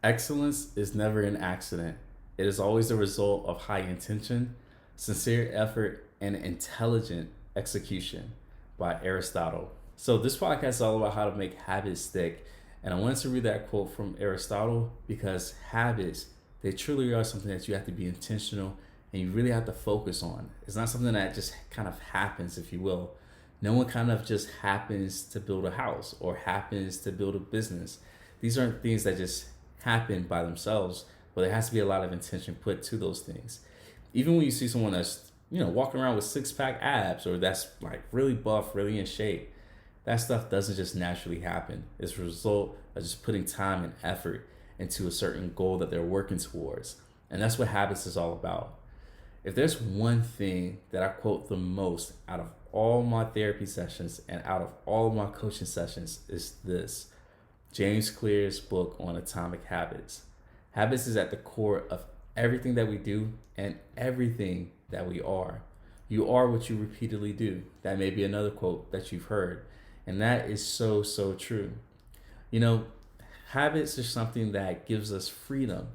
Excellence is never an accident. It is always a result of high intention, sincere effort, and intelligent execution by Aristotle. So, this podcast is all about how to make habits stick. And I wanted to read that quote from Aristotle because habits, they truly are something that you have to be intentional and you really have to focus on. It's not something that just kind of happens, if you will. No one kind of just happens to build a house or happens to build a business. These aren't things that just happen by themselves, but there has to be a lot of intention put to those things. Even when you see someone that's, walking around with six pack abs or that's like really buff, really in shape, that stuff doesn't just naturally happen. It's a result of just putting time and effort into a certain goal that they're working towards. And that's what habits is all about. If there's one thing that I quote the most out of all my therapy sessions and out of all my coaching sessions is this: James Clear's book on atomic habits. Habits is at the core of everything that we do and everything that we are. You are what you repeatedly do. That may be another quote that you've heard. And that is so, so true. You know, habits are something that gives us freedom.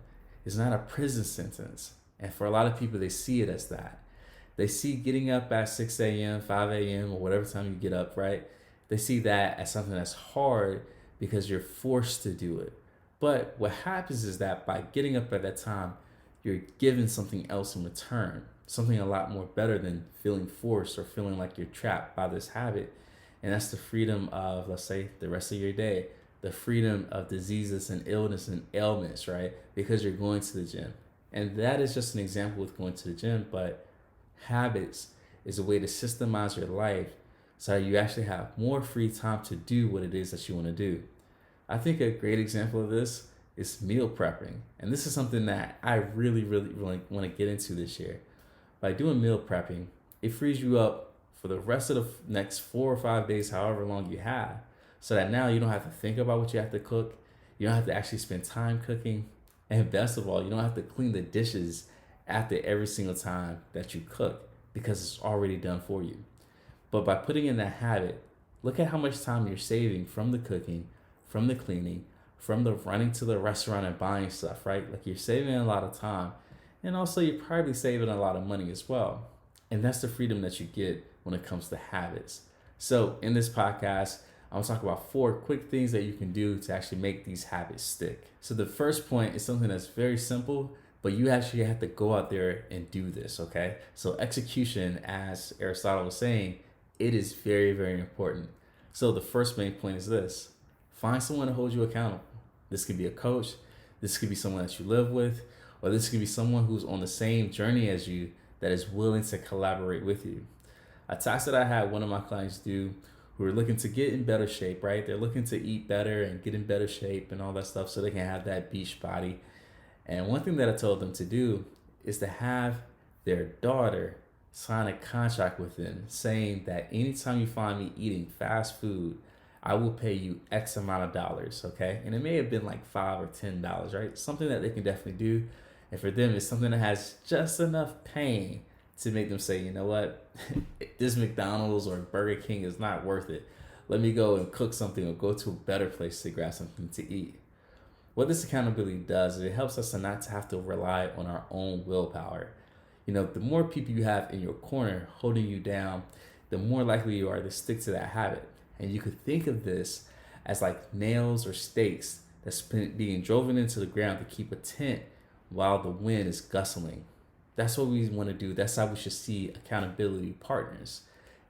It's not a prison sentence. And for a lot of people, they see it as that. They see getting up at 6 a.m., 5 a.m., or whatever time you get up, right? They see that as something that's hard because you're forced to do it. But what happens is that by getting up at that time, you're given something else in return, something a lot more better than feeling forced or feeling like you're trapped by this habit. And that's the freedom of, let's say, the rest of your day, the freedom of diseases and illness and ailments, right? Because you're going to the gym. And that is just an example with going to the gym, but habits is a way to systemize your life so you actually have more free time to do what it is that you want to do. I think a great example of this is meal prepping. And this is something that I really, really, really want to get into this year. By doing meal prepping, it frees you up for the rest of the next 4 or 5 days, however long you have, so that now you don't have to think about what you have to cook. You don't have to actually spend time cooking. And best of all, you don't have to clean the dishes after every single time that you cook because it's already done for you. But by putting in that habit, look at how much time you're saving from the cooking, from the cleaning, from the running to the restaurant and buying stuff, right? Like you're saving a lot of time. And also you're probably saving a lot of money as well. And that's the freedom that you get when it comes to habits. So in this podcast, I'm gonna talk about 4 quick things that you can do to actually make these habits stick. So the first point is something that's very simple, but you actually have to go out there and do this, okay? So execution, as Aristotle was saying, it is very, very important. So the first main point is this: find someone to hold you accountable. This could be a coach, this could be someone that you live with, or this could be someone who's on the same journey as you that is willing to collaborate with you. A task that I had one of my clients do who are looking to get in better shape, right? They're looking to eat better and get in better shape and all that stuff so they can have that beach body. And one thing that I told them to do is to have their daughter sign a contract with them saying that anytime you find me eating fast food, I will pay you X amount of dollars, okay? And it may have been like $5 or $10, right? Something that they can definitely do. And for them, it's something that has just enough pain to make them say, you know what, this McDonald's or Burger King is not worth it. Let me go and cook something or go to a better place to grab something to eat. What this accountability does is it helps us to not to have to rely on our own willpower. The more people you have in your corner holding you down, the more likely you are to stick to that habit. And you could think of this as like nails or stakes that's being driven into the ground to keep a tent while the wind is gustling. That's what we want to do. That's how we should see accountability partners.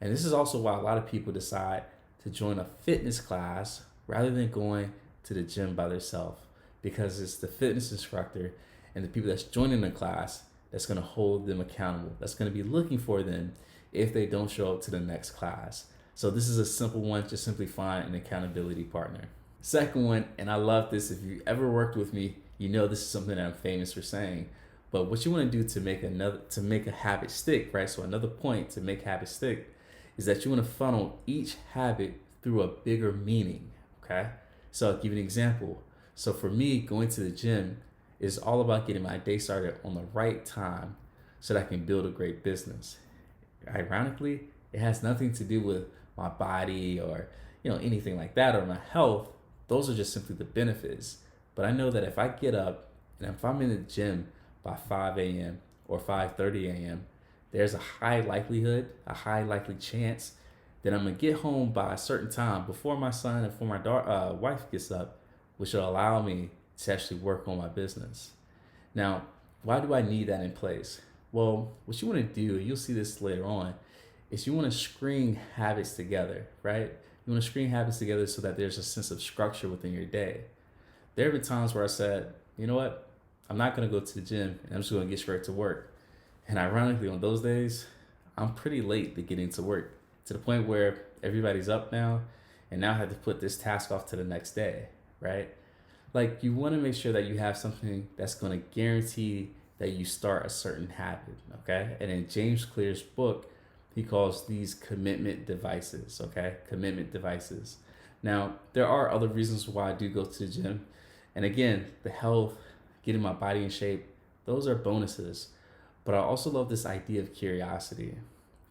And this is also why a lot of people decide to join a fitness class rather than going to the gym by themselves, because it's the fitness instructor and the people that's joining the class that's going to hold them accountable, that's going to be looking for them if they don't show up to the next class. So this is a simple one. Just simply find an accountability partner. Second one, and I love this, if you ever worked with me, you know this is something that I'm famous for saying. But what you want to do to make a habit stick, right? So another point to make habits stick is that you want to funnel each habit through a bigger meaning. Okay. So I'll give you an example. So for me, going to the gym is all about getting my day started on the right time so that I can build a great business. Ironically, it has nothing to do with my body or anything like that or my health. Those are just simply the benefits. But I know that if I get up and if I'm in the gym by 5 a.m. or 5:30 a.m., there's a high likely chance that I'm gonna get home by a certain time before my son and before my wife gets up, which will allow me to actually work on my business. Now, why do I need that in place? Well, what you want to do, and you'll see this later on, is you want to string habits together, right? You want to string habits together so that there's a sense of structure within your day. There have been times where I said, you know what? I'm not going to go to the gym and I'm just going to get straight to work. And ironically, on those days, I'm pretty late to getting to work to the point where everybody's up now and now I have to put this task off to the next day, right? Like you want to make sure that you have something that's going to guarantee that you start a certain habit, okay? And in James Clear's book, he calls these commitment devices, okay? Commitment devices. Now, there are other reasons why I do go to the gym. And again, the health, getting my body in shape, those are bonuses. But I also love this idea of curiosity.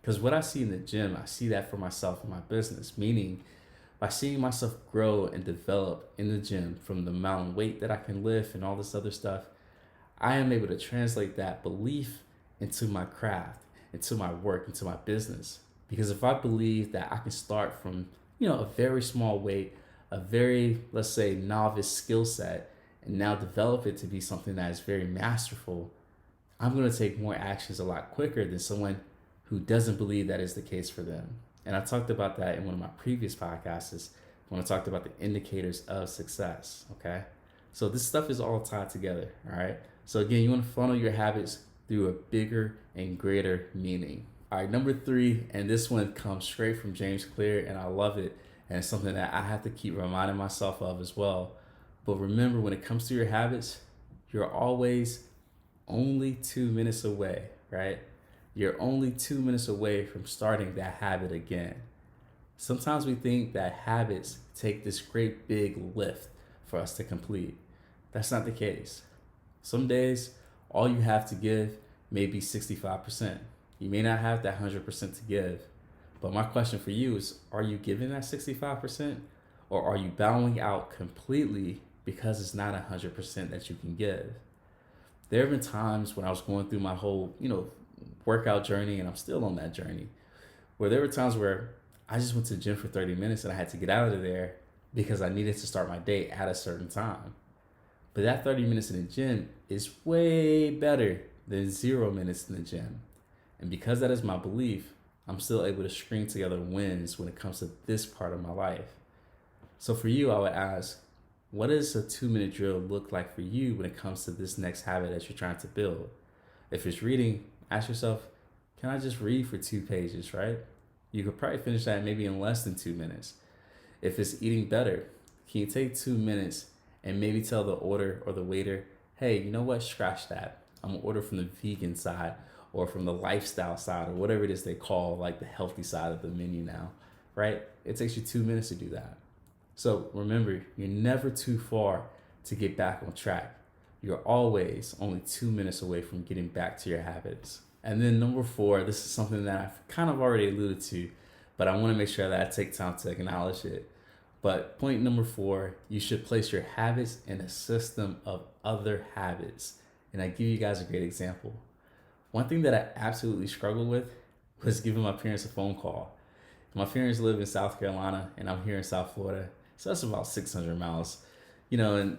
Because what I see in the gym, I see that for myself in my business, meaning by seeing myself grow and develop in the gym from the amount of weight that I can lift and all this other stuff, I am able to translate that belief into my craft, into my work, into my business. Because if I believe that I can start from, a very small weight, a very, let's say, novice skill set, and now develop it to be something that is very masterful, I'm going to take more actions a lot quicker than someone who doesn't believe that is the case for them. And I talked about that in one of my previous podcasts when I talked about the indicators of success, okay? So this stuff is all tied together, all right? So again, you want to funnel your habits through a bigger and greater meaning. All right, number 3, and this one comes straight from James Clear, and I love it. And it's something that I have to keep reminding myself of as well. But remember, when it comes to your habits, you're always only 2 minutes away, right? You're only 2 minutes away from starting that habit again. Sometimes we think that habits take this great big lift for us to complete. That's not the case. Some days, all you have to give may be 65%. You may not have that 100% to give. But my question for you is, are you giving that 65%? Or are you bowing out completely because it's not 100% that you can give? There have been times when I was going through my whole, workout journey, and I'm still on that journey, where there were times where I just went to the gym for 30 minutes and I had to get out of there because I needed to start my day at a certain time. But that 30 minutes in the gym is way better than 0 minutes in the gym. And because that is my belief, I'm still able to string together wins when it comes to this part of my life. So for you, I would ask, what does a 2-minute drill look like for you when it comes to this next habit that you're trying to build? If it's reading, ask yourself, can I just read for 2 pages, right? You could probably finish that maybe in less than 2 minutes. If it's eating better, can you take 2 minutes and maybe tell the order or the waiter, hey, you know what, scratch that. I'm gonna order from the vegan side or from the lifestyle side or whatever it is they call like the healthy side of the menu now, right? It takes you 2 minutes to do that. So remember, you're never too far to get back on track. You're always only 2 minutes away from getting back to your habits. And then number 4, this is something that I've kind of already alluded to, but I want to make sure that I take time to acknowledge it. But point number 4, you should place your habits in a system of other habits. And I give you guys a great example. One thing that I absolutely struggled with was giving my parents a phone call. My parents live in South Carolina and I'm here in South Florida. So that's about 600 miles, and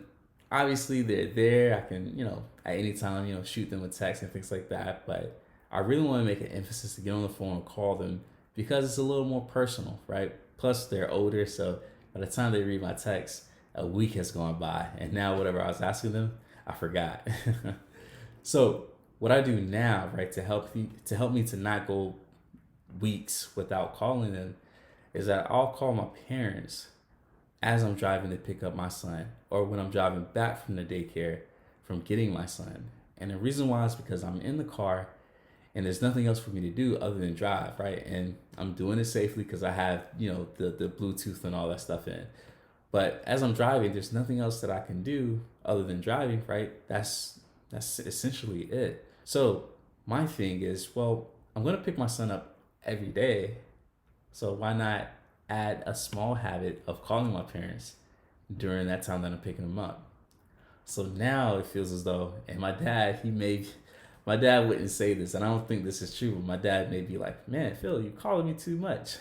obviously they're there. I can, at any time, shoot them a text and things like that. But I really want to make an emphasis to get on the phone and call them because it's a little more personal, right? Plus they're older. So by the time they read my text, a week has gone by. And now whatever I was asking them, I forgot. So what I do now, right, to help me to not go weeks without calling them is that I'll call my parents as I'm driving to pick up my son or when I'm driving back from the daycare from getting my son. And the reason why is because I'm in the car and there's nothing else for me to do other than drive, right? And I'm doing it safely because I have, the Bluetooth and all that stuff in. But as I'm driving, there's nothing else that I can do other than driving, right? That's essentially it. So my thing is, well, I'm going to pick my son up every day. So why not add a small habit of calling my parents during that time that I'm picking them up? So now it feels as though, and my dad wouldn't say this, and I don't think this is true, but my dad may be like, man, Phil, you calling me too much.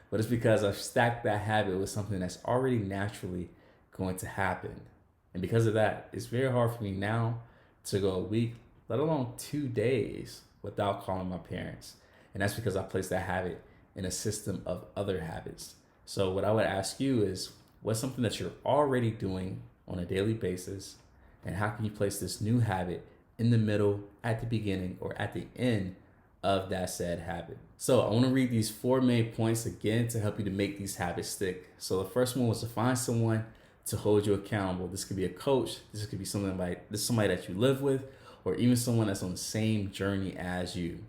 But it's because I've stacked that habit with something that's already naturally going to happen. And because of that, it's very hard for me now to go a week, let alone 2 days, without calling my parents. And that's because I placed that habit in a system of other habits. So, what I would ask you is, what's something that you're already doing on a daily basis? And how can you place this new habit in the middle, at the beginning, or at the end of that said habit? So I want to read these 4 main points again to help you to make these habits stick. So the first one was to find someone to hold you accountable. This could be a coach, this could be somebody that you live with, or even someone that's on the same journey as you.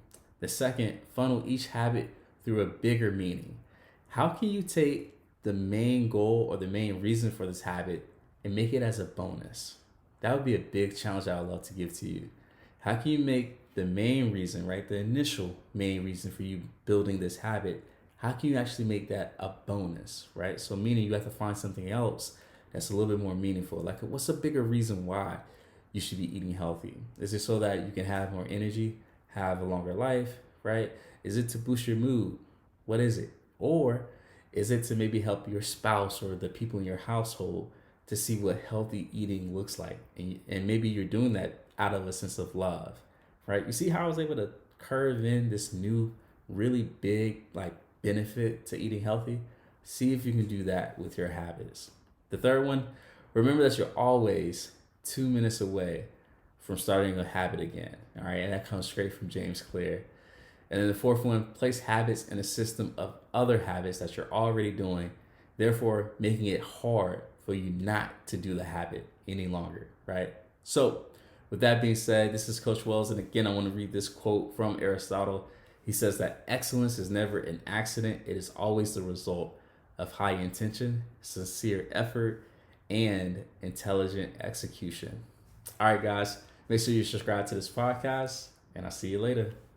The second, funnel each habit through a bigger meaning. How can you take the main goal or the main reason for this habit and make it as a bonus? That would be a big challenge I would love to give to you. How can you make the main reason, right? The initial main reason for you building this habit, how can you actually make that a bonus, right? So meaning you have to find something else that's a little bit more meaningful. Like, what's a bigger reason why you should be eating healthy? Is it so that you can have more energy, have a longer life, right? Is it to boost your mood? What is it? Or is it to maybe help your spouse or the people in your household to see what healthy eating looks like? And maybe you're doing that out of a sense of love, right? You see how I was able to curve in this new, really big, like, benefit to eating healthy? See if you can do that with your habits. The third one, remember that you're always 2 minutes away from starting a habit again. All right, and that comes straight from James Clear. And then the fourth one, place habits in a system of other habits that you're already doing, therefore making it hard for you not to do the habit any longer, right? So, with that being said, this is Coach Wells, and again, I want to read this quote from Aristotle. He says that excellence is never an accident, it is always the result of high intention, sincere effort, and intelligent execution. All right, guys, make sure you subscribe to this podcast, and I'll see you later.